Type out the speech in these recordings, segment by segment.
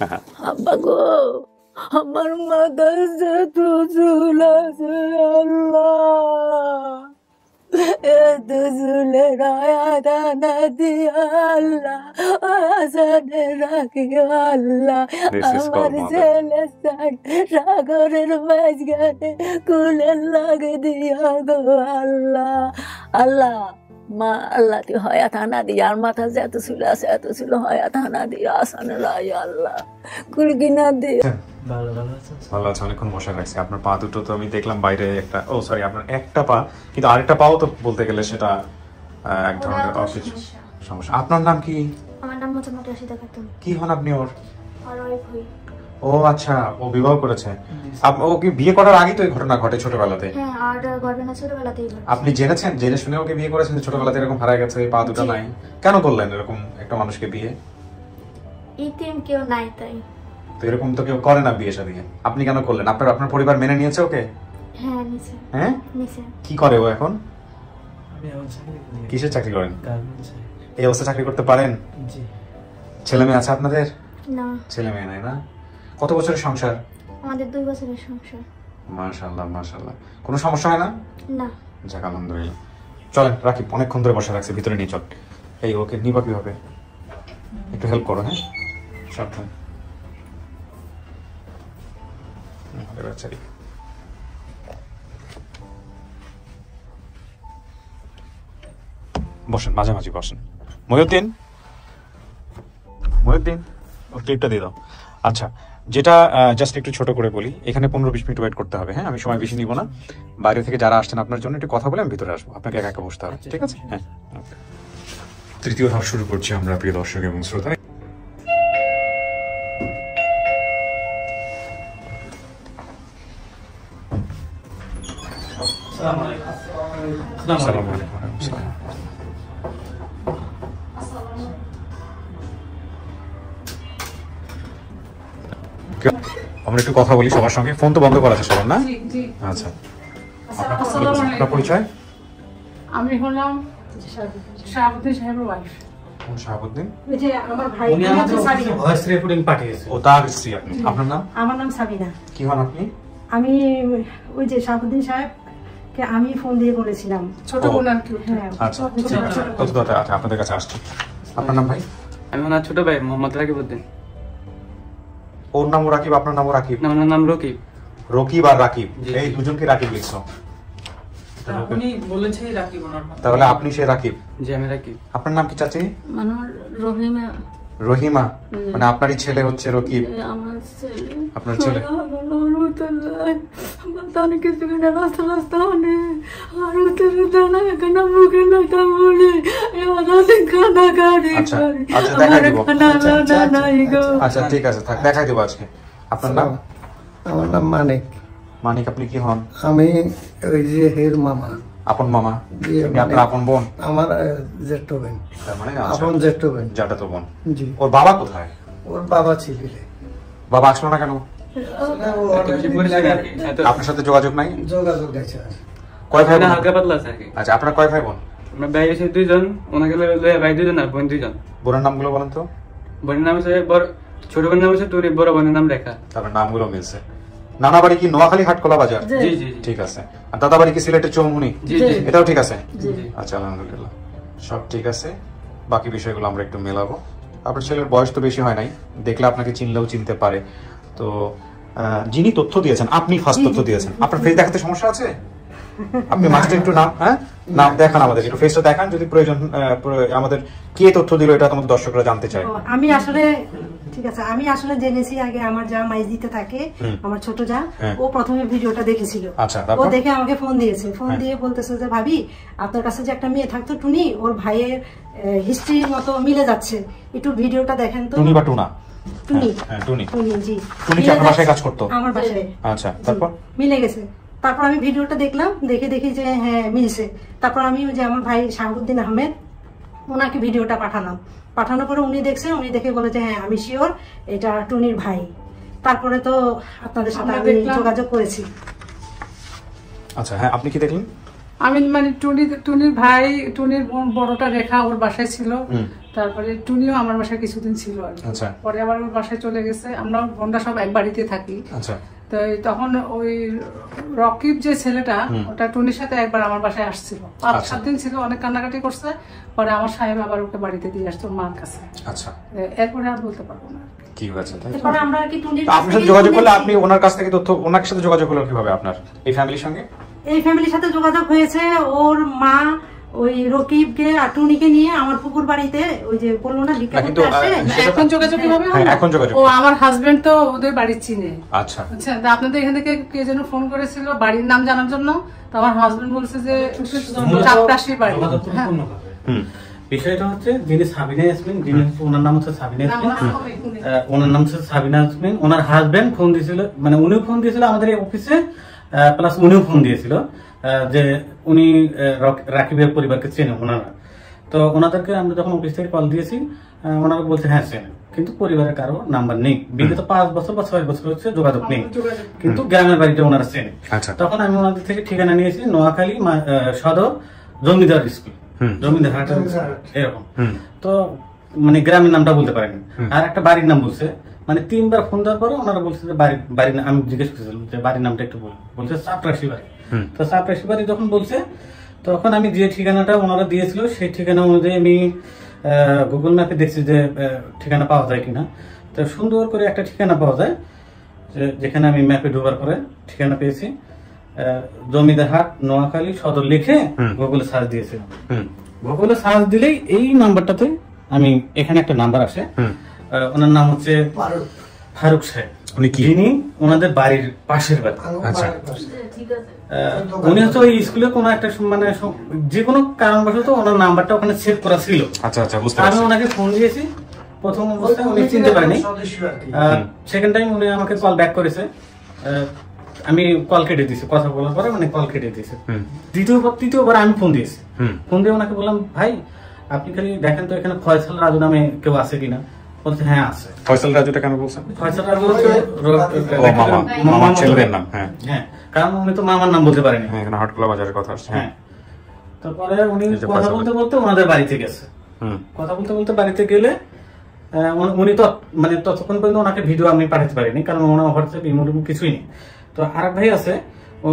আব্বা গো, আমার মাথায় যে চুল আছে আল্লাহ, এত চুলের আয়াদানা দিয়া আল্লাহ আসানে রাখি আল্লাহ। আমার ছেলে সাগরের মাঝখানে কুলের লাগে দিয়া গো আল্লাহ। আল্লাহ মা আল্লাহ তুই হয়াত আনা দিয়া, আর মাথা যে এত চুল আছে এত চুল হয়াত আনা দিয়া আসানে লাই আল্লাহ কুলগিনা দিয়ে। ভালো আছে, অনেকক্ষণ বসে রাখছি। আপনার পা দুটো তো আমি দেখলাম বাইরে একটা, ও সরি আপনার একটা পা, কিন্তু আরেকটা পাও তো বলতে গেলে সেটা এক ধরনের অফিস সমস্যা। আপনার নাম কি? আমার নাম হচ্ছে রাশিদা খাতুন। কি হন আপনি ওর? আর ওয়াইফ হই। ও আচ্ছা, ও বিবাহ করেছে। ও কি বিয়ে করার আগেই তো এই ঘটনা ঘটে ছোটবেলাতে? হ্যাঁ, আর ঘটনা ছোটবেলাতেই ঘটে। আপনি জেনেছেন, জেনে শুনে ওকে বিয়ে করেছেন? ছোটবেলাতে এরকম হারায় গেছে, পা দুটো নাই, কেন করলেন এরকম একটা মানুষকে বিয়ে? ইতিম কেউ নাই তাই। তো এরকম তো কেউ করে না বিয়ে শাদী, আপনি কেন করলেন? আপনার পরিবার মেনে নিয়েছে ওকে? হ্যাঁ নিছে। হ্যাঁ নিছে। কি করে ও এখন? কিসের চাকরি করেন? এই অবস্থা চাকরি করতে পারেন? জি। ছেলে মেয়ে আছে আপনাদের? না। ছেলে মেয়ে নাই না? কত বছরের সংসার? আমাদের 2 বছরের সংসার। মাশাআল্লাহ মাশাআল্লাহ। কোনো সমস্যা হয় না? না। যাক আলহামদুলিল্লাহ। চলেন রাখি, অনেকক্ষণ ধরে বসে রাখছি, ভিতরে নিয়ে চল। এই ওকে নিবা কিভাবে, একটু হেল্প করো। হ্যাঁ সাবধান। বসেন, মাঝামাঝি বসেন। মহিউদ্দিন, ওর ক্লিপটা দিয়ে দাও। আচ্ছা, যেটা জাস্ট একটু ছোট করে বলি, এখানে 15-20 মিনিট ওয়েট করতে হবে। হ্যাঁ, আমি সময় বেশি নিব না। বাইরে থেকে যারা আসছেন আপনার জন্য একটু কথা বলে আমি ভিতরে আসবো, আপনাকে একা একা বসতে হবে, ঠিক আছে? হ্যাঁ। তৃতীয় ধাপ শুরু করছি আমরা, প্রিয় দর্শক এবং শ্রোতা। আসসালামু আলাইকুম। আমরা একটু কথা বলি সবার সঙ্গে। ফোন তো বন্ধ করা আছে সবার, না? আচ্ছা, আপনার পরিচয়? আমি হলাম শাহাবুদ্দিন সাহেবের ওয়াইফ। কোন শাহাবুদ্দিন? ওই যে আমার ভাই। উনি আমাদের ভয়েস রেকর্ডিং পাঠিয়েছে। ও তার স্ত্রী আপনি? আপনার নাম? আমার নাম সাবিনা। কি হন আপনি? আমি ওই যে শাহাবুদ্দিন সাহেবকে আমি ফোন দিয়ে বলেছিলাম, ছোট বোন আর কি। হ্যাঁ আচ্ছা, আচ্ছা আপনাদের কাছে আসছি। আপনার নাম ভাই? আমি ওনার ছোট ভাই মোহাম্মদ রাকিবউদ্দিন। ওর নাম রাকিব, আপনার নামও রাকিব? আমার নাম রকিব। রকিব আর রাকিব, এই দুজনকে রাকিব লিখছো? উনি বলেছে রাকিব ওনার নাম। তাহলে আপনি সেই রাকিব? জি আমি রাকিব। আপনার নাম কি চাচি? আমার রহিমা। রহিমা, মানে আপনারই ছেলে হচ্ছে রকিব? আমার ছেলে। আপনার ছেলে? আচ্ছা ঠিক আছে, থাক, দেখাই দেবো আজকে। আপনার নাম? আমার নাম মানিক। মানিক, আপনি কি হন? আমি ওই যে হের মামা। আপন মামা? আপনার আপন বোন? আমার জ্যেষ্ঠ বোন। মানে আপন জ্যেষ্ঠ বোন। যাটা তো বোন। জি। ওর বাবা কোথায়? ওর বাবা ছিল। বাবা আসলো না কেন? আপনার সাথে যোগাযোগ নাই? যোগাযোগ আছে। কয় ভাই? হালকা পাতলা আছে আর কি। আচ্ছা, আপনার কয় ভাই বোন? আমরা ভাই আছে 2 জন, ওনাকে ভাই 2 জন আর বোন 2 জন। বোনের নামগুলো বলেন তো। বোনের নাম আছে ছোট বোনের নাম আছে তুরি, বড় বোনের নাম রেখা। তারপর নামগুলো মিলছে। নানা বাড়ি কি নোয়াখালী হাটকলা বাজার? জি জি ঠিক আছে। আর দাদা বাড়ি কি সিলেটের চৌমুহনী? জি জি। এটাও ঠিক আছে? আচ্ছা আলহামদুলিল্লাহ, সব ঠিক আছে। বাকি বিষয়গুলো আমরা একটু মেলাবো। আপনার ছেলের বয়স তো বেশি হয় নাই, দেখলে আপনাকে চিনলেও চিনতে পারে। তো যিনি তথ্য দিয়েছেন, আপনি ফার্স্ট তথ্য দিয়েছেন। আপনার ফেস দেখাতে সমস্যা আছে? আপনি মাস্টার একটু নাম, হ্যাঁ নাম দেখান আমাদের, একটু ফেসটা দেখান যদি প্রয়োজন। আমাদের কে তথ্য দিল এটা তোমাদের দর্শকরা জানতে চায়। আমি আসলে ঠিক আছে, আমি আসলে জেনেছি আগে আমার যা মাইজ দিতে থাকে, আমার ছোট যা, ও প্রথমে ভিডিওটা দেখেছিল। আচ্ছা, ও দেখে আমাকে ফোন দিয়েছে, ফোন দিয়ে বলতেছে যে ভাবি আপনার কাছে যে একটা মেয়ে থাকতো টুনি, ওর ভাইয়ের হিস্ট্রির মতো মিলে যাচ্ছে, একটু ভিডিওটা দেখেন তো। টুনি বা টুনা? টুনি। হ্যাঁ টুনি। টুনি জি। টুনি কি আপনার বাসায় কাজ করতো? আমার বাসায়। আচ্ছা, তারপর? মিলে গেছে। তারপর আমি ভিডিওটা দেখলাম, দেখি যে হ্যাঁ মিলছে। তারপর আমি ওই যে আমার ভাই শাহাবুদ্দিন আহমেদ, ওনাকে ভিডিওটা পাঠানোর পরে উনি দেখছেন, উনি দেখে বলে যে হ্যাঁ আমি শিওর এটা টুনির ভাই। তারপরে তো আপনাদের সাথে আমি যোগাযোগ করেছি। আচ্ছা হ্যাঁ, আপনি কি দেখলেন? আমি মানে টুনির ভাই, টুনির বোন বড়টা রেখা ওর বাসায় ছিল, তারপরে টুনিও আমার বাসায় কিছুদিন ছিল আর কি। আচ্ছা। পরে আবার ওর বাসায় চলে গেছে, আমরা বোনরা সব এক বাড়িতে থাকি। আচ্ছা। তো তখন ওই রকিব যে ছেলেটা, ওটা টুনির সাথে একবার আমার বাসায় আসছিল, 5-7 দিন ছিল, অনেক কান্নাকাটি করছে। পরে আমার সাহেব আবার ওকে বাড়িতে দিয়ে আসতো মার কাছে। আচ্ছা। এরপরে আর বলতে পারবো না কি হয়েছে। তারপরে আমরা আর কি টুনির আপনার সাথে যোগাযোগ করলে আপনি ওনার কাছ থেকে তথ্য, ওনার সাথে যোগাযোগ করলে কিভাবে আপনার এই ফ্যামিলির সঙ্গে? এই ফ্যামিলির সাথে যোগাযোগ হয়েছে, ওর মা ওই রকিবকে আর টুনিকে নিয়ে আমার পুকুর বাড়িতে, ওই যে বললো না ভিক্ষা করতে আসে। এখন যোগাযোগ কিভাবে হলো? এখন যোগাযোগ, ও আমার হাজবেন্ড তো ওদের বাড়ি চিনে। আচ্ছা আচ্ছা, আপনাদের এখান থেকে কে যেন ফোন করেছিল বাড়ির নাম জানার জন্য, তো আমার হাজবেন্ড বলছে যে চাপরাশি বাড়ি। বিষয়টা হচ্ছে যিনি সাবিনা ইয়াসমিন, যিনি ওনার নাম হচ্ছে সাবিনা ইয়াসমিন, ওনার নাম হচ্ছে সাবিনা ইয়াসমিন। ওনার হাজবেন্ড ফোন দিয়েছিল, মানে উনিও ফোন দিয়েছিল আমাদের এই অফিসে, প্লাস উনিও ফোন দিয়েছিল যে উনি রাকিবের পরিবারকে চেনে ওনারা। তো ওনাদেরকে আমরা যখন অফিস থেকে কল দিয়েছি, ওনারা বলছে হ্যাঁ চেনে, কিন্তু পরিবারের কারো নাম্বার নেই। বিগত 5 বছর বা 6 বছর হচ্ছে যোগাযোগ নেই, কিন্তু গ্রামের বাড়িতে ওনারা চেনে। তখন আমি ওনাদের থেকে ঠিকানা নিয়েছি নোয়াখালী সদর জমিদার স্কুল, জমিদার হাট এরকম। তো মানে গ্রামের নামটা বলতে পারেনি, আর একটা বাড়ির নাম বলছে। মানে 3বার ফোন দেওয়ার পরে ওনারা বলছে যে বাড়ির আমি জিজ্ঞেস করছিলাম যে বাড়ির নামটা একটু বলছে চাপরাশি বাড়ি। তো চাপরাশি বাড়ি যখন বলছে, তখন আমি যে ঠিকানাটা ওনারা দিয়েছিল সেই ঠিকানা অনুযায়ী আমি গুগল ম্যাপে দেখছি যে ঠিকানা পাওয়া যায় কিনা। তো সুন্দর করে একটা ঠিকানা পাওয়া যায়, যেখানে আমি ম্যাপে ঢোকার পরে ঠিকানা পেয়েছি। জমিদার হাট নোয়াখালী সদর লিখে গুগলে সার্চ দিয়েছিলাম। গুগলে সার্চ দিলেই এই নাম্বারটাতে আমি, এখানে একটা নাম্বার আসে, ওনার নাম হচ্ছে ফারুক সাহেব, যিনি ওনাদের বাড়ির পাশের বাড়ি। আচ্ছা, উনি হচ্ছে ওই স্কুলে কোনো একটা মানে যে কোনো কারণবশত ওনার নাম্বারটা ওখানে সেভ করা ছিল। আচ্ছা আচ্ছা, বুঝতে পারছি। আমি ওনাকে ফোন দিয়েছি, প্রথম অবস্থায় উনি চিনতে পারেনি, সেকেন্ড টাইম উনি আমাকে কল ব্যাক করেছে, আমি কল কেটে দিয়েছি, কথা বলার পরে মানে কল কেটে দিয়েছে। তৃতীয়বার আমি ফোন দিয়েছি, ফোন দিয়ে ওনাকে বললাম ভাই আপনি খালি দেখেন তো এখানে ফয়সাল রাজু নামে কেউ আছে কিনা। বলছে হ্যাঁ আছে। ফয়সাল রাজুটা কেন বলছেন? ফয়সাল রাজু হচ্ছে মামার ছেলের নাম। হ্যাঁ হ্যাঁ, কারণ উনি তো মামার নাম বলতে পারেনি। হ্যাঁ, এখানে হাটখোলা বাজারের কথা আসছে। হ্যাঁ, তারপরে উনি কথা বলতে বলতে ওনাদের বাড়িতে গেছে। কথা বলতে বলতে বাড়িতে গেলে উনি তো মানে ততক্ষণ পর্যন্ত ওনাকে ভিডিও আমি পাঠাতে পারিনি, কারণ ওনার হোয়াটসঅ্যাপ ইমো কিছুই নেই। তো আরেক ভাই আছে,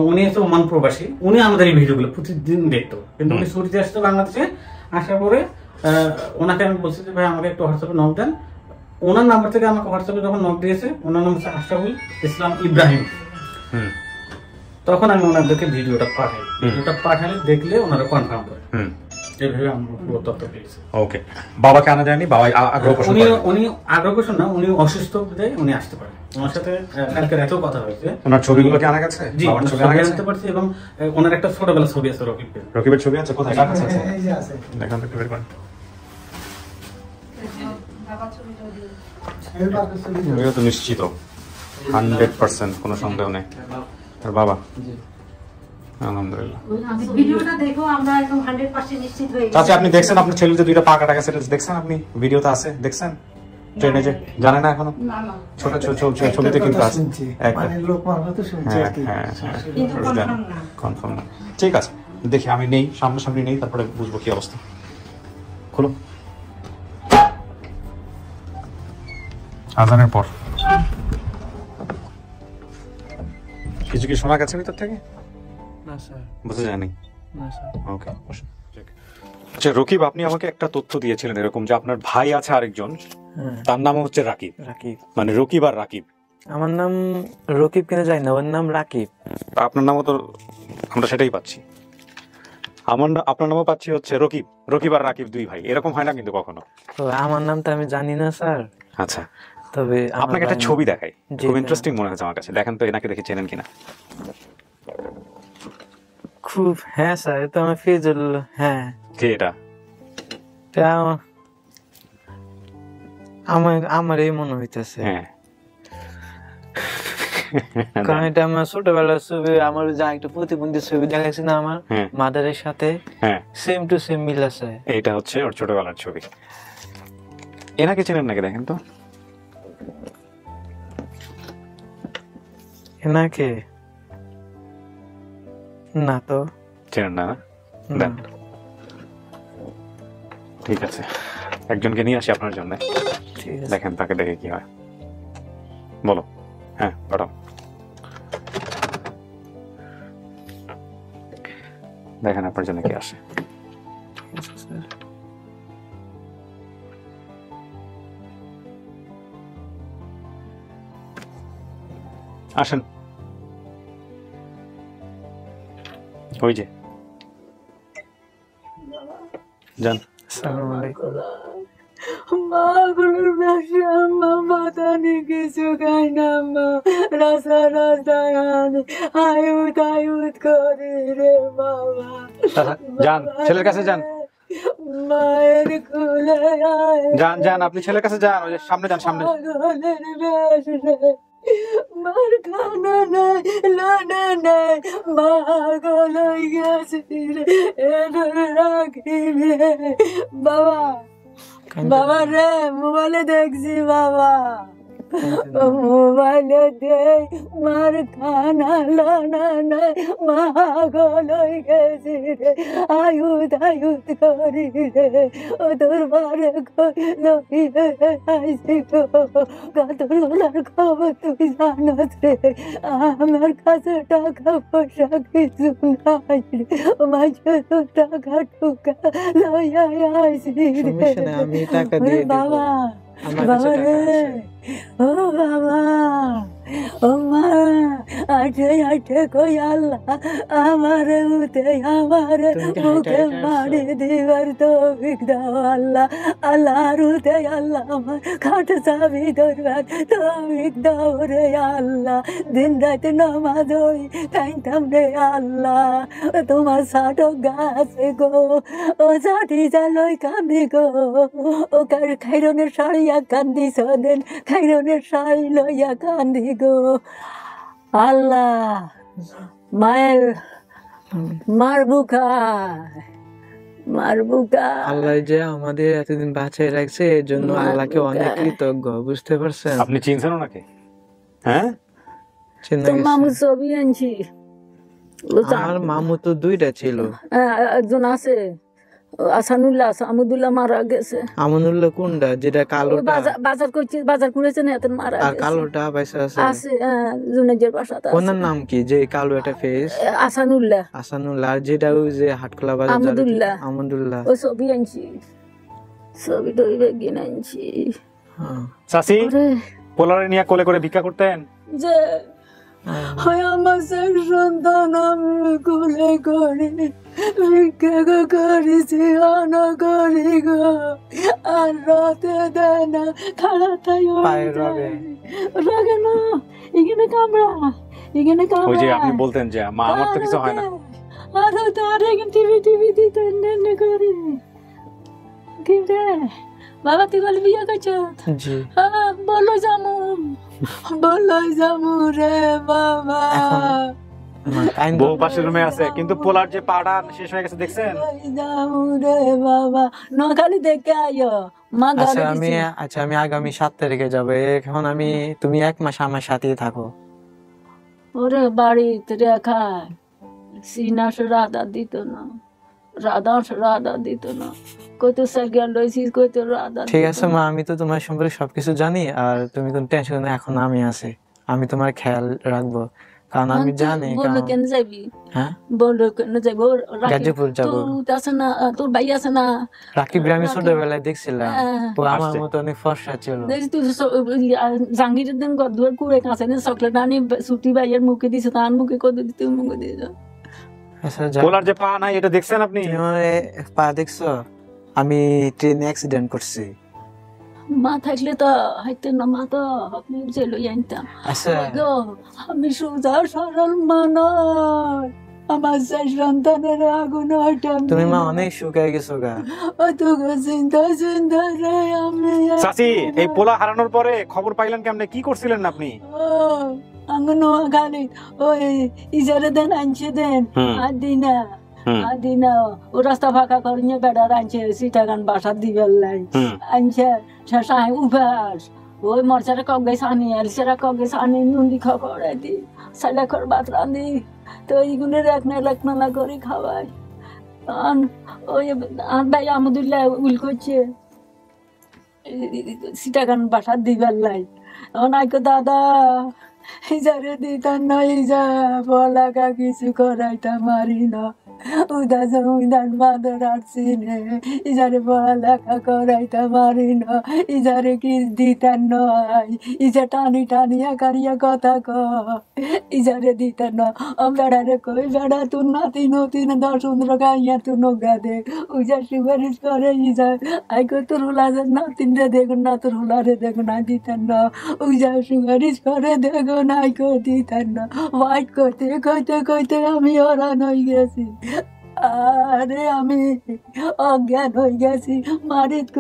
উনি হচ্ছে ওমান প্রবাসী, উনি আমাদের এই ভিডিওগুলো প্রতিদিন দেখতো, কিন্তু উনি ছুটিতে আসতো বাংলাদেশে। আসার পরে ওনাকে আমি বলছি যে ভাই আমাকে একটু হোয়াটসঅ্যাপে নক দেন। ওনার নাম্বার থেকে আমাকে হোয়াটসঅ্যাপে যখন নক দিয়েছে, ওনার নাম হচ্ছে আশরাফুল ইসলাম ইব্রাহিম। তখন আমি ওনাদেরকে ভিডিওটা পাঠাই, ভিডিওটা পাঠালে দেখলে ওনারা কনফার্ম করে। এইভাবে আমরা পুরো তথ্য পেয়েছি। ওকে, বাবাকে আনা যায়নি? বাবা আগ্রহ পোষণ করেন? উনি আগ্রহ পোষণ না, উনি অসুস্থ বিধায় উনি আসতে পারেন। ওনার সাথে কালকে রাতেও কথা হয়েছে। ওনার ছবিগুলো কি আনা গেছে? জি, বাবার ছবি আনা গেছে? আনতে পারছি, এবং ওনার একটা ছোটবেলার ছবি আছে রকিবের। রকিবের ছবি আছে? কোথায়? কার কাছে আছে? এই যে আছে, দেখান তো, একটু বের করেন। এটা তো নিশ্চিত 100%, কোনো সন্দেহ নেই। আর বাবা? আলহামদুলিল্লাহ। ভিডিওটা দেখো, আমরা একদম 100% নিশ্চিত হয়ে গেছি। চাচা আপনি দেখছেন আপনার ছেলে যে 2টা পা কাটা গেছে, দেখছেন আপনি? ভিডিওতে আছে, দেখছেন? ট্রেনে যে জানে না এখনো? ছোট ছোট ছবিতে কিন্তু আছে। মানে লোক মারফত তো শুনছি আর কি, কিন্তু কনফার্ম না। কনফার্ম না। ঠিক আছে, দেখি আমি নেই, সামনাসামনি নেই, তারপরে বুঝবো কি অবস্থা। খোলো। আজানের পর কিছু কি শোনা গেছে ভিতর থেকে? না স্যার, বুঝতে জানি না স্যার। ওকে। আচ্ছা রকিব, আপনি আমাকে একটা তথ্য দিয়েছিলেন এরকম যে আপনার ভাই আছে আরেকজন, তার নাম হচ্ছে রাকিব। রাকিব মানে রকিব আর রাকিব? আমার নাম রকিব কিনা জানি না, ওর নাম রাকিব। আপনার নামও তো আমরা সেটাই পাচ্ছি। আপনার নামও পাচ্ছি হচ্ছে রকিব। রকিব আর রাকিব 2 ভাই, এরকম হয় না কিন্তু কখনো। তো আমার নামটা আমি জানি না স্যার। আচ্ছা, তবে আপনাকে একটা ছবি দেখাই, খুব ইন্টারেস্টিং মনে হচ্ছে আমার কাছে। দেখেন তো এনাকে দেখে চেনেন কিনা। খুব, হ্যাঁ স্যার, এটা আমার ফিজুল। হ্যাঁ, কে এটা? আমার এই মনে হইতেছে। হ্যাঁ, কারণ এটা আমার ছোটবেলার ছবি। আমার যা একটা প্রতিবন্ধী ছবি দেখাইছে না আমার মাদারের সাথে, সেম টু সেম মিল আছে। এটা হচ্ছে ওর ছোটবেলার ছবি। এনাকে চেনেন নাকি দেখেন তো। এনাকে না তো। চেনেন না? দেন, ঠিক আছে, একজনকে নিয়ে আসি আপনার জন্য। দেখেন তাকে দেখে কি হয়, বলো। হ্যাঁ, পাঠাও। দেখেন আপনার জন্য কি আসে। আসেন, ওই যে যান। আসসালামু আলাইকুম। মাগুলোর ব্যবসা মা বাতানি কিছু খাই না মা, রাস্তা রাস্তায় আয়ুত আয়ুত করি রে বাবা। যান, ছেলের কাছে যান। মায়ের খুলে যান যান, আপনি ছেলের কাছে যান, ওই যে সামনে যান, সামনে। মার খানা নাই, লানা নাই, মা গলাই গেছে রে, রাখি রে বাবা। বাবা রে, মোবাইলে দেখছি বাবা, মোবাইলে দেখ মার খানা লানা নাই, মা গলাই গেছে রে, আয়ুত আয়ুত করি রে, ও তোর বারে লই আইসি গো, তোর খবর তুই জানাস রে, আমার কাছে টাকা পয়সা কিছু নাই রে, মাঝে তো টাকা টুকা লইয়া আইসি রে। আমি টাকা দিয়ে দেব বাবা, আমার বাবা কাছে রে, টাকা আছে। ও বাবা, ও মা, আঠে আঠে কই আল্লাহ আমারে উঠে আমারে মুখে মারি দিবার তৌফিক দাও আল্লাহ, আল্লাহর উঠে আল্লাহ আমার খাট চাবি ধরবার তৌফিক দাও রে আল্লাহ, দিন রাত নামাজ ওই খাইতাম রে আল্লাহ, তোমার সাটো গাছে গো, ও সাথী চালই কান্দি গো, ও খাইরনের শাড়িয়া কান্দি সদেন, খাইরনের শাড়ি লইয়া কান্দি গো আল্লাহ, মায়ের মার বুকা। আল্লাহ যে আমাদের এতদিন বাঁচিয়ে রাখছে, এর জন্য আল্লাহকে অনেক কৃতজ্ঞ, বুঝতে পারছেন? আপনি চিনছেন ওনাকে? হ্যাঁ, মামু ছবি আনছি। আমার মামু তো দুইটা ছিল, একজন আছে আসানুল্লাহ, আমুদুল্লাহ মারা গেছে। আমানুল্লাহ কোনটা? যেটা কালোটা? বাজার করছি, বাজার করেছে না, এত মারা আর গেছে। কালোটা বাইসা আছে? আছে, জুনেজের বাসাতে আছে। ওনার নাম কি? যে কালো একটা ফেস? আসানুল্লাহ। আসানুল্লাহ। আর যেটা ওই যে হাটখোলা বাজার? আমুদুল্লাহ। আমুদুল্লাহ। ওই ছবি আনছি, ছবি টবি বেগিন আনছি। চাচি, পোলারে নিয়ে কোলে করে ভিক্ষা করতেন? যে আমার সন্তান আমি কোলে করে ভিক্ষা করেছি, আনা করি গো, আর রাতে দেয় না, খাড়া তাই রাগে না, এখানে কামড়া, এখানে কামড়া। ওই যে আপনি বলতেন যে মা আমার তো কিছু হয় না, আর তার এখানে টিভি দিতেন নেনে করে। কি রে বাবা, তুই বল বিয়ে করছ? জি। বলো যামু রে বাবা। বউ পাশের রুমে আছে, কিন্তু পোলার যে পাড়া শেষ হয়ে গেছে দেখছেন? যামু রে বাবা, নোয়াখালী দেখে আইও। মা আচ্ছা আমি আগামী 7 তারিখে যাবো। এখন তুমি 1 মাস আমার সাথেই থাকো। ওরে বাড়িতে রেখায় সিনাস রাধা দিত না, রাধা দিত না, কত সাইকেল লইছি, কত রাধা। ঠিক আছে মা, আমি তো তোমার সম্পর্কে সবকিছু জানি, আর তুমি কোনো টেনশন না, এখন আমি আছি, আমি তোমার খেয়াল রাখবো, কারণ আমি জানি। বলো কেন যাবি? হ্যাঁ, বলো কেন যাবো? গাজীপুর যাবো। আছে না, তোর ভাই আছে না? রাকিব আমি ছোটবেলায় দেখছিলাম, ও আমার মতো অনেক ফর্সা ছিল। জাহাঙ্গীরের দিন গদুয়ার কুড়ে কাছে চকলেট আনি ছুটি ভাইয়ের মুখে দিছে, তার মুখে কত দিতে মুখে দিয়ে যাও। পোলার যে পা নাই, এটা দেখছেন আপনি? পা দেখছো? আমি ট্রেনে অ্যাক্সিডেন্ট করছি। মা থাকলে তো হাইতে না, মা তো আপনি জেলে আনতাম। আমি সোজা সরল মানব, আমার সন্তানের আগুন ওইটা। তুমি মা অনেক শুকায় গেছো গা। চিন্তা রে আমি। চাচি, এই পোলা হারানোর পরে খবর পাইলেন কেমনে? কি করছিলেন আপনি? নোয়াখালী ওই ইজারে দেন আনছে দেন, আদিনা ও রাস্তা ফাঁকা করিয়ে বেড়ার আনছে, সিটাগান বাসা দিবেল লাই আনছে, শেষায় উপাস ওই মরচারা কক গেছে আনি, এলসেরা কক গেছে আনি, নুন্দি খবর দি সাইলা খর বাত রান্ধি তো এইগুলো রাখনা করে খাওয়াই। ওই ভাই আমাদুল্লাহ উল করছে সিটাগান বাসা দিবার লাই অনাইকো দাদা ইজারে দিতাম না, ইজা বলাকা কিছু করাইতা মারি না, উদা জমিদার বাঁধর আসছিনে ইজারে পড়ালেখা করাইতা মারি না, ইজারে কি দিতেন নয়, ইজা টানি টানিয়া কারিয়া কথা কয়, ইজারে দিতেন না। বেড়ারে কই বেড়া তোর নাতি নতিন দর্শন্দ্র গাইয়া তুই নৌকা দেখ, উজা সুপারিশ করে ইজা আইকো তোর হুলাদের নাতিন রে দেখো না, তোর হুলারে দেখো না, দিতেন না, উজা সুপারিশ করে দেখো নাই কো দিতেন না। হোয়াইট করতে কইতে কইতে আমি হরান হয়ে গেছি, আরে আমি অজ্ঞান হয়ে গেছি, মারিত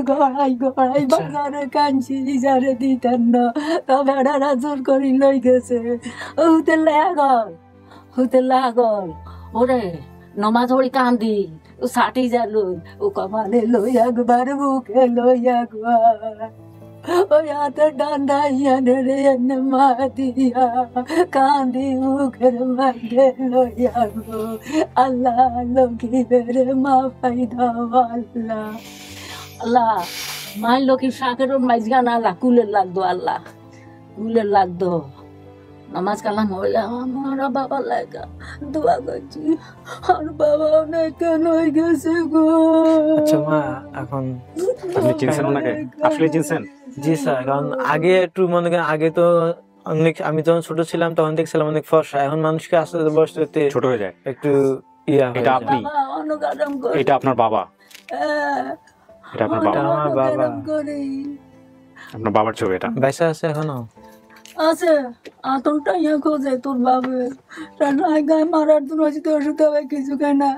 গড়াই গড়াই বাজারে কাঁদছি, ইজারে দিতেন না। তা বেড়ারা জোর করি লই গেছে, হুতে লাগল ওরে নমাজ হরি কান্দি ও ষাটি যালো ও কমানে লই একবার বুকে লই একবার, ওই হাতের ডান্ডা ইয়ানে রে মা দিয়া কান্দি মুখের মাঝে লইয়া গো, আল্লাহ লক্ষ্মী বেড়ে মা পাই দাও আল্লাহ, আল্লাহ মাই লক্ষ্মী শাকের মাঝখান আল্লাহ কুলের লাগতো, আল্লাহ কুলের লাগতো। নামাজ কালাম হইলে আমার বাবা লাগা দোয়া করছি, আর বাবা অনেক কেন হয়ে গেছে গো। আচ্ছা মা, এখন আপনি চিনছেন ওনাকে? আসলে চিনছেন? জি স্যার, কারণ আগে একটু মনে করেন আগে তো অনেক, আমি যখন ছোট ছিলাম তখন দেখছিলাম অনেক ফর্সা, এখন মানুষকে আস্তে আস্তে বয়স হতে ছোট হয়ে যায়, একটু ইয়া। এটা আপনি? এটা আপনার বাবা? এটা আপনার বাবা? আমার বাবা, আপনার বাবার ছবি এটা? বাইসা আছে এখনো আছে, আতনটা ইয়া খোঁজে তোর বাবে গায়ে মারার তো রয়েছে, তোর সাথে কিছু খাই না,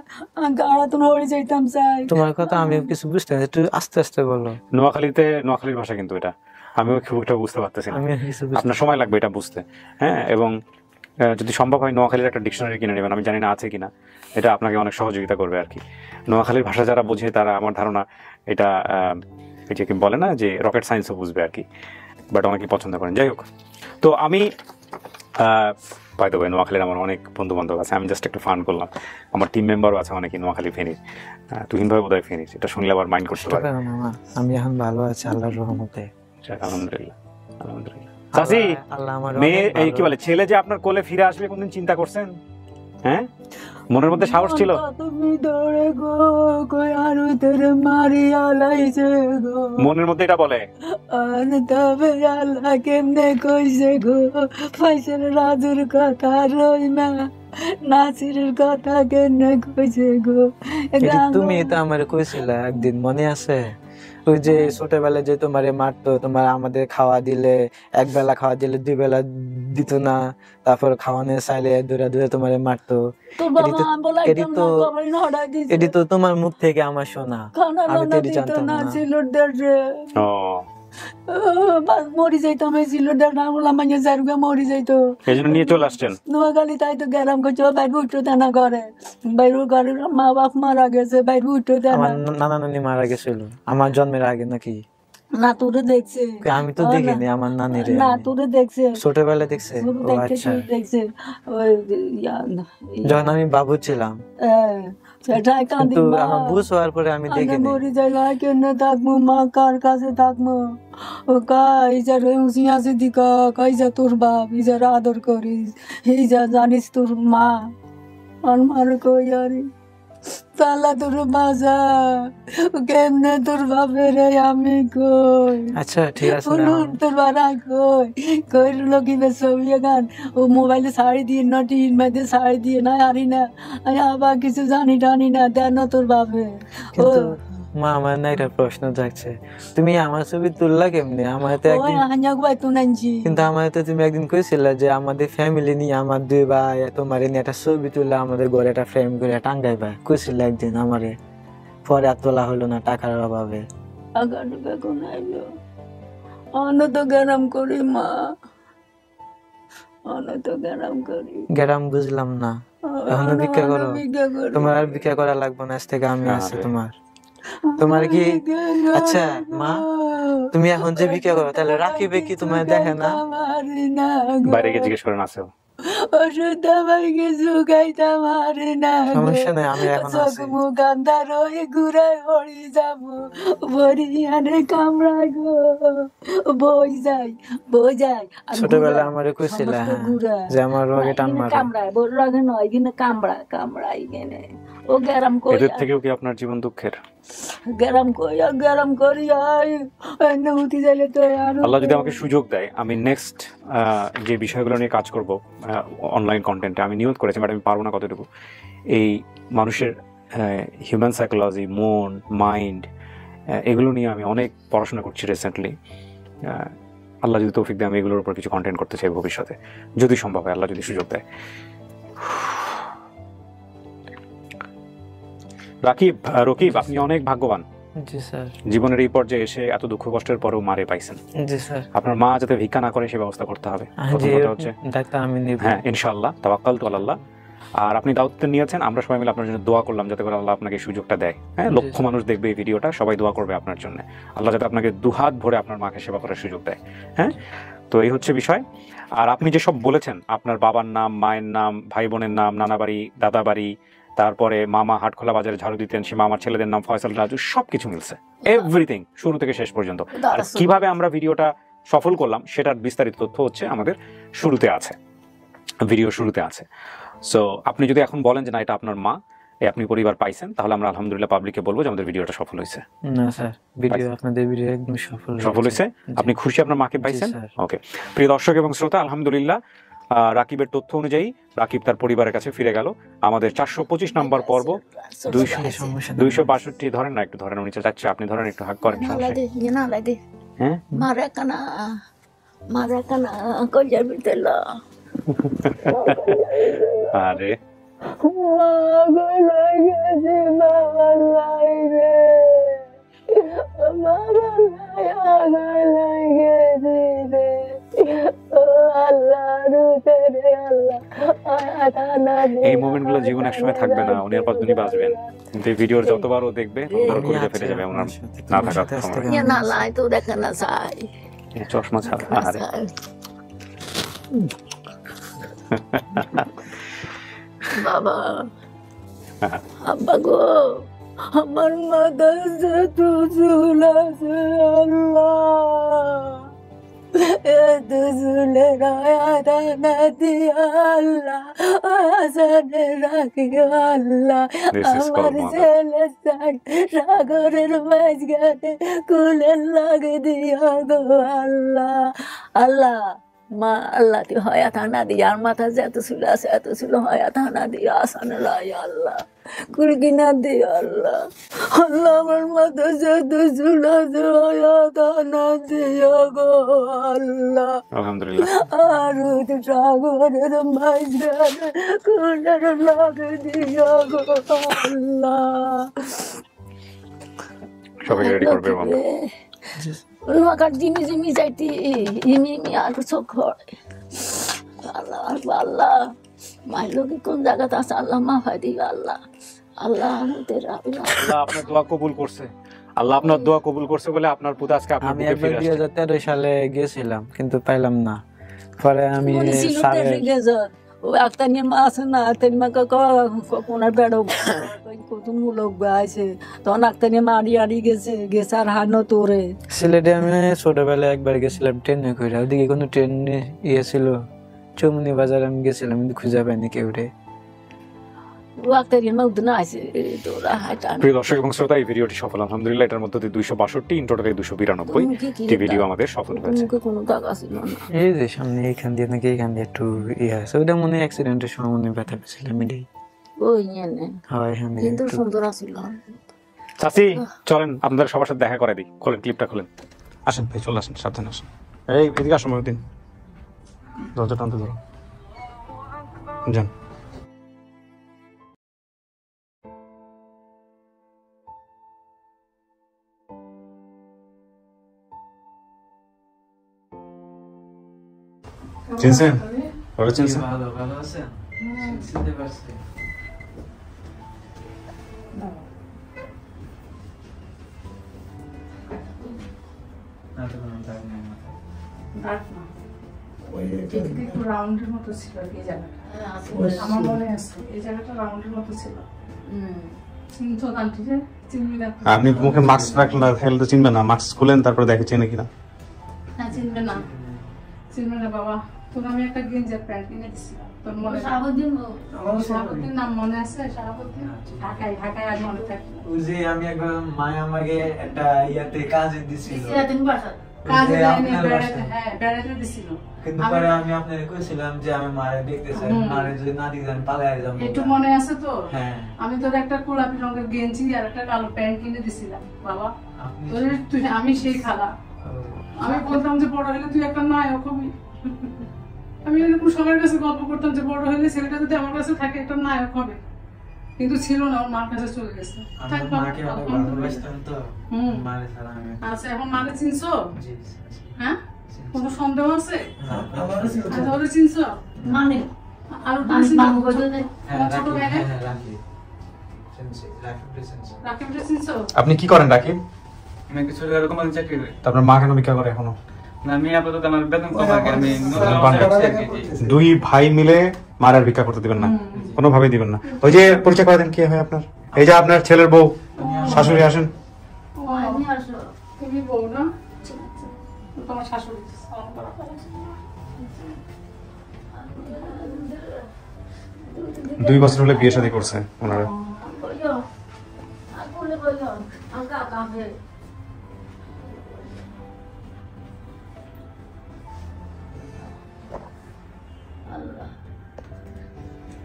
গাড়া তো হয়ে যাইতাম চাই। তোমার কথা আমি কিছু বুঝতে না, একটু আস্তে আস্তে বলো। নোয়াখালীর ভাষা কিন্তু এটা আমিও খুব একটা বুঝতে পারতেছি না, আপনার সময় লাগবে এটা বুঝতে। হ্যাঁ, এবং যদি সম্ভব হয় নোয়াখালীর একটা ডিকশনারি কিনে নেবেন, আমি জানি না আছে কিনা, এটা আপনাকে অনেক সহযোগিতা করবে আর কি। নোয়াখালীর ভাষা যারা বোঝে তারা আমার ধারণা এটা এটাকে বলে না যে রকেট সায়েন্সও বুঝবে আর কি, বাট অনেকে পছন্দ করেন। যাই হোক, তো আমি বাই দ্য ওয়ে নোয়াখালীর আমার অনেক বন্ধু বান্ধব আছে, আমি জাস্ট একটু ফান করলাম। আমার টিম মেম্বারও আছে অনেকে নোয়াখালী, ফেনীর, তুহিন ভাই বোধহয় ফেনীর, এটা শুনলে আবার মাইন্ড করতে পারে। আমি এখন ভালো আছি আল্লাহর রহমতে, আলহামদুলিল্লাহ আলহামদুলিল্লাহ। চাচি, মেয়ে এই কি বলে ছেলে যে আপনার কোলে ফিরে আসবে কোনদিন চিন্তা করছেন? হ্যাঁ, মনের মধ্যে সাহস ছিল? মনের মধ্যে এটা বলে তবে আল্লাহ কেমনে কইছে গো, ফাইসের রাজুর কথা রই না, নাসিরের কথা কেমনে কইছে গো। তুমি তো আমার কইছিলা একদিন, মনে আছে? ওই যে ছোটবেলায় যে তোমারে মারতো, তোমার আমাদের খাওয়া দিলে এক বেলা খাওয়া দিলে দুই বেলা দিত না, তারপর খাওয়ানো চাইলে দূরে দূরে তোমারে মারতো, এটি তো তোমার মুখ থেকে আমার শোনা, আমি তো এটি জানতাম না। মরি যাইতাম, মরি যাইতো, নিয়ে চলে আসছেন নোয়াখালী। তাই তো গেলাম করছে বাইরে উঠতে দেনা করে, বাইরে ঘরের মা বাপ মারা গেছে, বাইরে উঠতে দেনা। নানা নানি মারা গেছিল আমার জন্মের আগে নাকি? না তোরে দেখছে, আমি তো দেখিনি আমার নানির। না তোরে দেখছে, ছোটবেলায় দেখছে। দেখছে যখন আমি বাবু ছিলাম, কিন্তু আমার বুঝ হওয়ার পরে আমি দেখিনি। মরি যাই কেন থাকবো, মা কার কাছে থাকবো, ও কাইজার আছে দিকা, কাইজা তোর বাপ, ইজার আদর করিস, ইজা জানিস তোর মা আর মার কই আরে তালা তোর বাজা কেমনে তোর বাপের আমি কই। আচ্ছা ঠিক আছে, তোর বাড়া কই কই লোকি ছবি গান ও মোবাইলে শাড়ি দিয়ে না, টিন মাঝে শাড়ি দিয়ে না, আরি না আবার কিছু জানি টানি না, দেন তোর বাপে। মা আমার না একটা প্রশ্ন থাকছে, তুমি আমার ছবি তুললা কেমনে? আমার তো একদিন, কিন্তু আমার তো তুমি একদিন কইছিলা যে আমাদের ফ্যামিলি নিয়ে, আমার দুই ভাই তোমার নিয়ে একটা ছবি তুললা, আমাদের ঘরে একটা ফ্রেম করে টাঙ্গাইবা কইছিলা একদিন আমারে, পরে আর তোলা হলো না টাকার অভাবে। তো গেরাম করি মা, তো গেরাম করি। গেরাম বুঝলাম না, এখনো ভিক্ষা করো? তোমার আর ভিক্ষা করা লাগবে না, আজ থেকে আমি আছি তোমার কি? আচ্ছা মা, তুমি এখন যে ভিক্ষা করো তাহলে রাকিবে কি তোমার দেখে না? বাইরে গিয়ে জিজ্ঞেস করেন আছে ওষুধ দাবাই কিছু খাইতে পারি না সমস্যা নাই, আমি এখন চোখ আছি। মুখ আন্ধার হয়ে ঘুরে পড়ি যাবো বড়ি আনে কামড়াই গো বই যাই আর ছোটবেলা ঘুরায়, আমারে কইছিল সমস্ত ঘুরায়। যে আমার রগে টান এখানে মারে। কামড়ায় বড় রগে নয় কিন্তু কামড়াই গেনে ও গেরাম এদের কই থেকেও কি আপনার জীবন দুঃখের? গেরাম করি উঠি যাইলে তো আর আল্লাহ যদি আমাকে সুযোগ দেয়, আমি নেক্সট যে বিষয়গুলো নিয়ে কাজ করব অনলাইন কন্টেন্টে, আমি নিয়ত করেছি, বাট আমি পারবো না কতটুকু। এই মানুষের হিউম্যান সাইকোলজি, মন, মাইন্ড, এগুলো নিয়ে আমি অনেক পড়াশোনা করছি রিসেন্টলি। আল্লাহ যদি তৌফিক দেয়, আমি এগুলোর উপর কিছু কন্টেন্ট করতে চাই ভবিষ্যতে, যদি সম্ভব হয়, আল্লাহ যদি সুযোগ দেয়। রকিব, আপনি অনেক ভাগ্যবান। জি স্যার। জীবনের এই পর্যায়ে এসে এত দুঃখ কষ্টের পরেও মারে পাইছেন। জি স্যার। আপনার মা যাতে ভিক্ষা না করে সে ব্যবস্থা করতে হবে। জি, প্রথম কথা হচ্ছে ডাক্তার আমি নেব। হ্যাঁ, ইনশাআল্লাহ, তাওয়াক্কালতু আলাল্লাহ। আর আপনি দায়িত্ব নিয়েছেন, আমরা সবাই মিলে আপনার জন্য দোয়া করলাম যাতে করে আল্লাহ আপনাকে সুযোগটা দেয়। হ্যাঁ, লক্ষ মানুষ দেখবে এই ভিডিওটা, সবাই দোয়া করবে আপনার জন্য, আল্লাহ যাতে আপনাকে দুহাত ভরে আপনার মাকে সেবা করার সুযোগ দেয়। হ্যাঁ, তো এই হচ্ছে বিষয়। আর আপনি যেসব বলেছেন, আপনার বাবার নাম, মায়ের নাম, ভাই বোনের নাম, নানা বাড়ি, দাদা বাড়ি, তারপরে মামা হাটখোলা বাজারে ঝাড়ু দিতেন, সে মামার ছেলেদের নাম ফয়সাল, রাজু, সবকিছু মিলছে, এভরিথিং, শুরু থেকে শেষ পর্যন্ত। আর কিভাবে আমরা ভিডিওটা সফল করলাম সেটার বিস্তারিত তথ্য হচ্ছে আমাদের শুরুতে আছে, ভিডিও শুরুতে আছে। সো আপনি যদি এখন বলেন যে না এটা আপনার মা, আপনি পরিবার পাইছেন, তাহলে আমরা আলহামদুলিল্লাহ পাবলিককে বলবো যে আমাদের ভিডিওটা সফল হয়েছে। না স্যার, ভিডিও আপনাদের ভিডিও একদম সফল হয়েছে। আপনি খুশি আপনার মাকে পাইছেন? ওকে, প্রিয় দর্শক এবং শ্রোতা, আলহামদুলিল্লাহ রাকিবের তথ্য অনুযায়ী রাকিব তার পরিবারের কাছে ফিরে গেল। আমাদের 425 নম্বর পর্ব, 262 ধরেন না, একটু ধরেন, উনি চাচ্ছে আপনি ধরেন, একটু হাক করেন। হ্যাঁ, মারা কানা কইয়া বিতেলা আরে এই মোমেন্ট গুলো জীবন একসময় থাকবে না, উনি আর 5 দিনই বাঁচবেন, কিন্তু এই ভিডিওর যতবার ও দেখবে ততবার করে ফেলে যাবে ওনার না থাকার সময়। চশমা ছাড়া আরে বাবা, আব্বা গো, আমার মাথা যত চুল আছে আল্লাহ, এত চুলের আয়াদানা দিয়া আল্লাহ, আসানে রাখি আল্লাহ, আমার ছেলে সাগরের মাঝখানে কুলের লাগে দিয়া গো আল্লাহ। আল্লাহ মা, আল্লাহ তুই হয়া থানা দিয়ে, আর মাথা যত চুল আছে এত চুল হয়া থানা দিয়ে আসানে লাই আল্লাহ, কুলকিনা দিয়ে আল্লাহ। আল্লাহ আমার মাথা যত চুল আছে হয়া থানা দিয়ে গো আল্লাহ, আলহামদুলিল্লাহ। আর সাগরের মাঝখানে কুলের লাগে দিয়া গো আল্লাহ। সবাই রেডি করবে বাবা। নোয়াকার জিমি যাইতি ইমি আর চোখ আল্লাহ আল্লাহ, মায়ের লোকে কোন জায়গাতে আছে আল্লাহ মাফাই দিবে আল্লাহ। আল্লাহ আপনার দোয়া কবুল করছে, আল্লাহ আপনার দোয়া কবুল করছে বলে আপনার পুত আজকে আপনার আমি বুকে একবার ফিরে আসছে। 2013 সালে গেছিলাম কিন্তু পাইলাম না, পরে আমি ও আক্তানির মা আছে না, আক্তানি মা কোনার বেড়ো কতন লোক আছে, তখন আক্তানি মা আড়ি গেছে আর হানো তোরে। সিলেটে আমি ছোটবেলায় একবার গেছিলাম ট্রেনে করে, ওদিকে কোনো ট্রেন ইয়ে ছিল, চমনি বাজার আমি গেছিলাম কিন্তু খুঁজে পাইনি কেউ রে। প্রিয় দর্শক এবং শ্রোতা, এই ভিডিওটি সফল আলহামদুলিল্লাহ। এটার মধ্যে 262, ইন টোটালে 292টি ভিডিও আমাদের সফল হয়েছে। এই যে সামনে এইখান দিয়ে নাকি এইখান দিয়ে একটু ইয়ে আছে, ওটা মনে হয় অ্যাক্সিডেন্টের সময় মনে ব্যথা পেয়েছিলাম এটাই। কিন্তু সুন্দর আছিল। চাচি চলেন আপনাদের সবার সাথে দেখা করে দিই, খোলেন ক্লিপটা খোলেন, আসেন ভাই, চলে আসেন, সাবধানে আসেন। এই এদিকে আসুন, দিন দরজা টানতে ধরো, যান। চিনছেন? ওরা চিনছেন? ভালো আছেন? চিনতে পারছি। রাউন্ডের মতো ছিল কি জায়গাটা। আমার মনে আছে এই জায়গাটা রাউন্ডের মতো ছিল। চিনতো আন্টি যে চিনবি না? আপনি মুখে মাস্ক রাখলেন না, খেলতে চিনবেন না, মাস্ক খুলেন তারপরে দেখে চেনে কিনা। না চিনবে না, চিনবে না বাবা। তোর আমি একটা গেঞ্জার প্যান্ট কিনে দিছিলাম, তোর মনে শাহাবুদ্দিন নাম মনে আছে? শাহাবুদ্দিন ঢাকায়, ঢাকায় আর মনে থাকে। ওই যে আমি একবার মায়া আমাকে একটা ইয়াতে কাজে দিছিল, কাজে দেয়নি, বেড়াতে, হ্যাঁ বেড়াতে দিছিল। কিন্তু পরে আমি আপনাকে কইছিলাম যে আমি মারে দেখতে চাই, মারে যদি না দিতেন পালায় যাব। একটু মনে আছে তো? হ্যাঁ। আমি তোর একটা গোলাপি রঙের গেঞ্জি আর একটা কালো প্যান্ট কিনে দিছিলাম বাবা। তুই আমি সেই খালা, আমি বলতাম যে বড় হলে তুই একটা নায়ক হবি। আমি এরকম সবার কাছে গল্প করতাম যে বড় হলে ছেলেটা যদি আমার কাছে থাকে একটা নায়ক হবে, কিন্তু ছিল না, ওর মার কাছে চলে গেছে। আচ্ছা এখন মাকে চিনছো? হ্যাঁ, কোনো সন্দেহ আছে? চিনছো মানে আর ছোট ভাই রাকিবটা চিনছো? আপনি কি করেন রাকিব? আমি কিছু এরকম চাকরি করি। আপনার মা কেন ভিক্ষা করে এখনো? না আমি আপাতত আমার বেতন কম আগে আমি দুই ভাই মিলে মারার ভিক্ষা করতে দিবেন না, কোনোভাবেই দিবেন না। ওই যে পরিচয় করে দেন, কে হয় আপনার? এই যে আপনার ছেলের বউ, শাশুড়ি আসেন। তুমি বউ না? তোমার শাশুড়ি। 2 বছর হলে বিয়ে শাদী করছে ওনারা।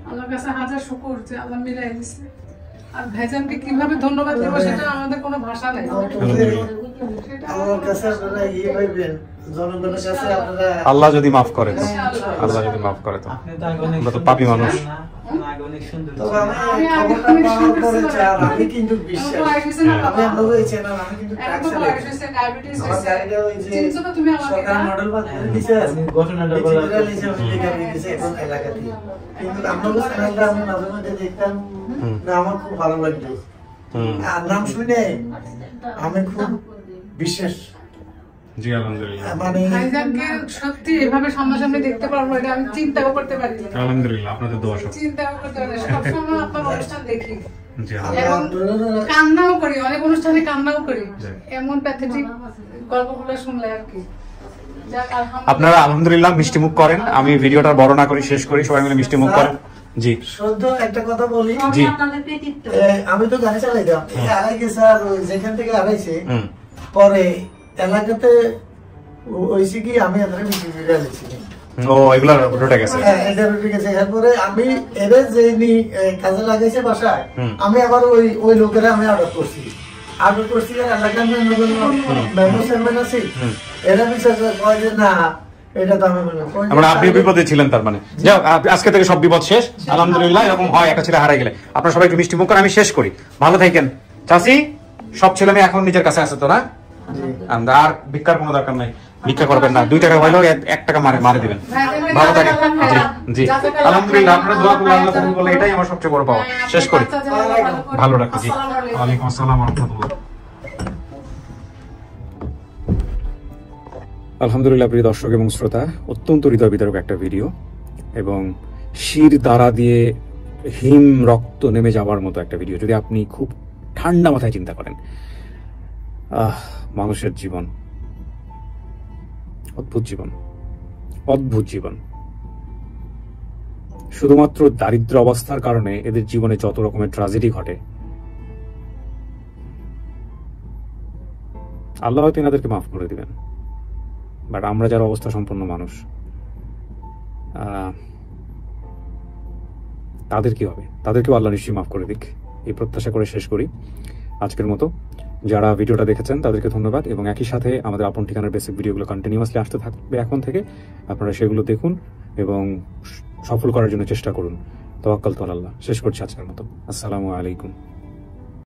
আল্লাহর কাছে হাজার শুকর যে আল্লাহ মিলাই দিছে। আর ভাইজানকে কিভাবে ধন্যবাদ দেব সেটা আমাদের কোনো ভাষা নেই। আমার কাছে আপনারা ইয়ে ভাবেন, জনগণের কাছে আপনারা আল্লাহ যদি মাফ করে তো, আল্লাহ যদি মাফ করে তো, আমরা তো পাপী মানুষ। আমি কিন্তু বিশ্বাস আমি আপনাদের এই চ্যানেল আমি কিন্তু সরকার মডেল বা দিছে ঘোষণাটা বলা দিছে এখন এলাকাতে, কিন্তু আপনাদের চ্যানেলটা আমি মাঝে মাঝে দেখতাম না, আমার খুব ভালো লাগতো। আর নাম শুনে আমি খুব বিশ্বাস। জি আলহামদুলিল্লাহ, মানে ভাইজানকে সত্যি এভাবে সামনাসামনি দেখতে পারবো এটা আমি চিন্তাও করতে পারি না। আলহামদুলিল্লাহ, আপনাদের দোয়া সব চিন্তাও করতে পারি না। সবসময় আপনার অনুষ্ঠান দেখি জি এবং কান্নাও করি, অনেক অনুষ্ঠানে কান্নাও করি, এমন প্যাথেটিক গল্পগুলো শুনলে আর কি। আপনারা আলহামদুলিল্লাহ মিষ্টি মুখ করেন। আমি ভিডিওটা বড় না করি, শেষ করি, সবাই মিলে মিষ্টি মুখ করেন। জি শুদ্ধ একটা কথা বলি, জি আমি তো গাড়ি চালাইতাম, আড়াই গেছে আর যেখান থেকে আড়াইছে পরে এলাকাতে হইছে কি আমি এদের মিষ্টি ভিডিও দিচ্ছি। ও এগুলা রুটে গেছে, হ্যাঁ এটা রুটে গেছে। এরপরে আমি এদের যে কাজে লাগাইছে বাসায়, আমি আবার ওই লোকেরা আমি অর্ডার করছি আর এলাকার মেম্বার চেয়ারম্যান আছি, এরা বিশ্বাস করে যে না এটা তো আমি আমরা আপনি বিপদে ছিলেন তার মানে। যাও আজকে থেকে সব বিপদ শেষ আলহামদুলিল্লাহ। এরকম হয় একটা ছেলে হারাই গেলে। আপনারা সবাই একটু মিষ্টি মুখ করেন, আমি শেষ করি। ভালো থাকেন চাচি, সব ছেলে মেয়ে এখন নিজের কাছে আছে তো না? আর ভিক্ষার কোনো দরকার নাই, ভিক্ষা করবেন না। 2 টাকা হইলেও 1 টাকা মারে দিবেন। ভালো থাকেন। জি জি আলহামদুলিল্লাহ, আপনারা দোয়া করলে আল্লাহ কবুল করলে এটাই আমার সবচেয়ে বড় পাওয়া। শেষ করি, ভালো রাখুন। জি ওয়ালাইকুম আসসালাম ওয়া রাহমাতুল্লাহ। আলহামদুলিল্লাহ প্রিয় দর্শক এবং শ্রোতা, অত্যন্ত হৃদয় বিদারক একটা ভিডিও এবং শির দ্বারা দিয়ে হিম রক্ত নেমে যাওয়ার মতো একটা ভিডিও। যদি আপনি খুব ঠান্ডা মাথায় চিন্তা করেন, মানুষের জীবন, অদ্ভুত জীবন, অদ্ভুত জীবন। শুধুমাত্র দারিদ্র অবস্থার কারণে এদের জীবনে যত রকমের ট্র্যাজেডি ঘটে, আল্লাহ হয়তো এনাদেরকে মাফ করে দিবেন। বাট আমরা যারা অবস্থা সম্পন্ন মানুষ, তাদের কি হবে? তাদেরকেও আল্লাহ নিশ্চয়ই মাফ করে দিক, এই প্রত্যাশা করে শেষ করি আজকের মতো। যারা ভিডিওটা দেখেছেন তাদেরকে ধন্যবাদ এবং একই সাথে আমাদের আপন ঠিকানার বেসিক ভিডিওগুলো কন্টিনিউয়াসলি আসতে থাকবে এখন থেকে। আপনারা সেগুলো দেখুন এবং সফল করার জন্য চেষ্টা করুন। তাওয়াক্কাল তু আলাল্লাহ। শেষ করছি আজকের মতো। আসসালামু আলাইকুম।